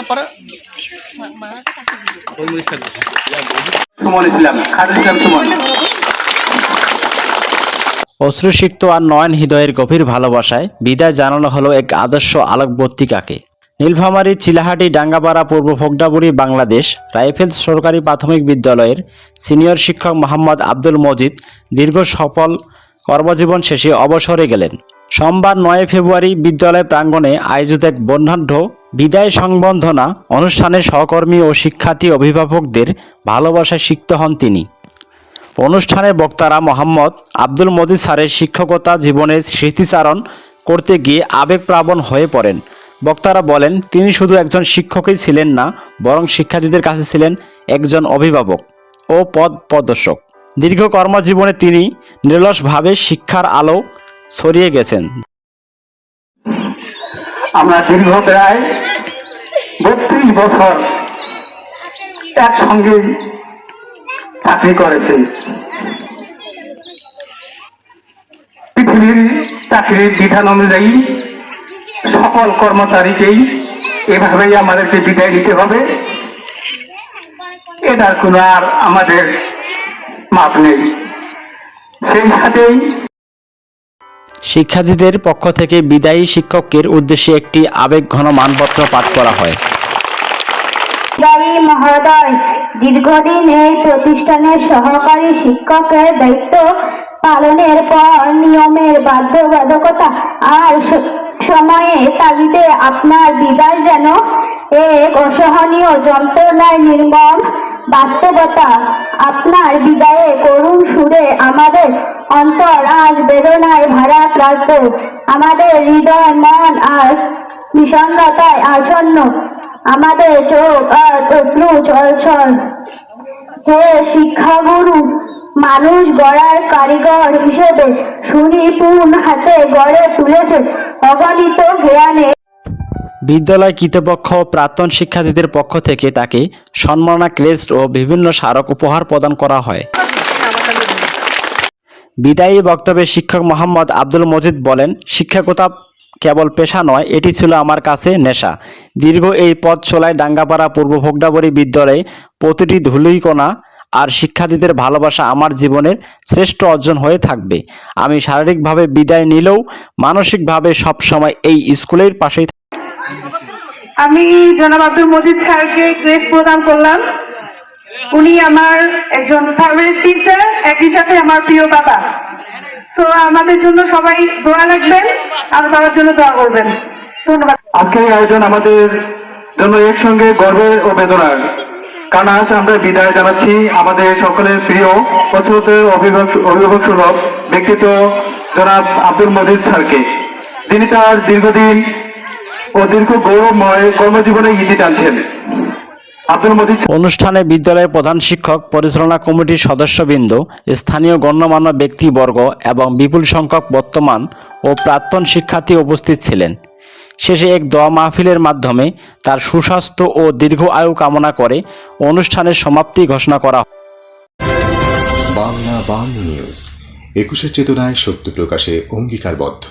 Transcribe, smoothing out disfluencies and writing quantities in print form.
পরে অশ্রুসিক্ত আর নয়ন হৃদয়ের গভীর ভালোবাসায় বিদায় জানানো হলো এক আদর্শ আলোকবর্তিকাকে। নীলফামারী চিলাহাটি ডাঙ্গাপাড়া পূর্ব ফোগডাবুড়ি বাংলাদেশ রাইফেলস সরকারি প্রাথমিক বিদ্যালয়ের সিনিয়র শিক্ষক মোহাম্মদ আব্দুল মজিদ দীর্ঘ সফল কর্মজীবন শেষে অবসরে গেলেন। সোমবার 9 ফেব্রুয়ারি বিদ্যালয় প্রাঙ্গণে আয়োজিত এক বর্ণাঢ্য বিদায় সংবর্ধনা অনুষ্ঠানে সহকর্মী ও শিক্ষার্থী অভিভাবকদের ভালোবাসায় সিক্ত হন তিনি। অনুষ্ঠানে বক্তারা মোহাম্মদ আব্দুল মজিদ স্যারের শিক্ষকতা জীবনের স্মৃতিচারণ করতে গিয়ে আবেগপ্লাবন হয়ে পড়েন। বক্তারা বলেন, তিনি শুধু একজন শিক্ষকই ছিলেন না, বরং শিক্ষার্থীদের কাছে ছিলেন একজন অভিভাবক ও পথ প্রদর্শক। দীর্ঘ কর্মজীবনে তিনি নিরলসভাবে শিক্ষার আলো ছড়িয়ে গেছেন। আমরা দীর্ঘ প্রায় 32 বছর একসঙ্গে চাকরি করেছি। পৃথিবীর চাকরির বিধান অনুযায়ী সকল কর্মচারীকেই এভাবেই আমাদেরকে বিদায় নিতে হবে, এটার কোনো আর আমাদের মাপ নেই। সেই সাথেই শিক্ষার্থীদের পক্ষ থেকে বিদায়ী শিক্ষকের উদ্দেশ্যে একটি আবেগঘন মানপত্র পাঠ করা হয়। মহোদয়, দীর্ঘদিন এই প্রতিষ্ঠানের সহকারী শিক্ষকের দায়িত্ব পালনের পর নিয়মের বাধ্যবাধকতা আর সময়ে তাগিদে আপনার বিদায় যেন এক অসহনীয় যন্ত্রণায় নির্মম বাস্তবতা। আপনার বিদায়ে করুণ সুরে আমাদের অন্তর আজ বেদনায় ভাড়া রাখবে। আমাদের হৃদয়, মন আর বিষণ্ণতায় আচ্ছন্ন, আমাদের চোখ আর অশ্রু ছলছল। হে শিক্ষাগুরু, মানুষ গড়ার কারিগর হিসেবে সুনিপুণ হাতে গড়ে তুলেছে অগণিত জ্ঞানে। বিদ্যালয় কর্তৃপক্ষ ও প্রাক্তন শিক্ষার্থীদের পক্ষ থেকে তাকে সম্মাননা ক্রেস্ট ও বিভিন্ন স্মারক উপহার প্রদান করা হয়। বিদায়ী বক্তব্যে শিক্ষক মোহাম্মদ আব্দুল মজিদ বলেন, শিক্ষকতা কেবল পেশা নয়, এটি ছিল আমার কাছে নেশা। দীর্ঘ এই পথ চলায় ডাঙ্গাপাড়া পূর্ব ফোগডাবুড়ি বিদ্যালয়ে প্রতিটি ধুলিকণা আর শিক্ষার্থীদের ভালোবাসা আমার জীবনের শ্রেষ্ঠ অর্জন হয়ে থাকবে। আমি শারীরিকভাবে বিদায় নিলেও মানসিকভাবে সবসময় এই স্কুলের পাশেই। আমি জনাব আব্দুল মজিদ স্যারকে ক্রেস্ট প্রদান করলাম। উনি আমার একজন ফেভারিট টিচার, একই সাথে আমার প্রিয় বাবা। সো আমাদের জন্য সবাই দোয়া রাখবেন, আর বাবার জন্য দোয়া করবেন। ধন্যবাদ। আজকের এই আয়োজন আমাদের জন্য এর সঙ্গে গর্বের ও বেদনার, কারণ আজ আমরা বিদায় জানাচ্ছি আমাদের সকলের প্রিয় পছন্দের অভিভাবক সুলভ ব্যক্তিত্ব জনাব আব্দুল মজিদ স্যারকে, যিনি তার দীর্ঘদিন ও দীর্ঘ গৌরবময় কর্মজীবনে ইতি টানছেন। অনুষ্ঠানে বিদ্যালয়ের প্রধান শিক্ষক, পরিচালনা কমিটির সদস্যবৃন্দ, স্থানীয় গণ্যমান্য ব্যক্তিবর্গ এবং বিপুল সংখ্যক বর্তমান ও প্রাক্তন শিক্ষার্থী উপস্থিত ছিলেন। শেষে এক দোয়া মাহফিলের মাধ্যমে তার সুস্বাস্থ্য ও দীর্ঘ আয়ু কামনা করে অনুষ্ঠানের সমাপ্তি ঘোষণা করা হয়। বাংলা নিউজ 21 চেতনায় সত্য প্রকাশে অঙ্গীকারবদ্ধ।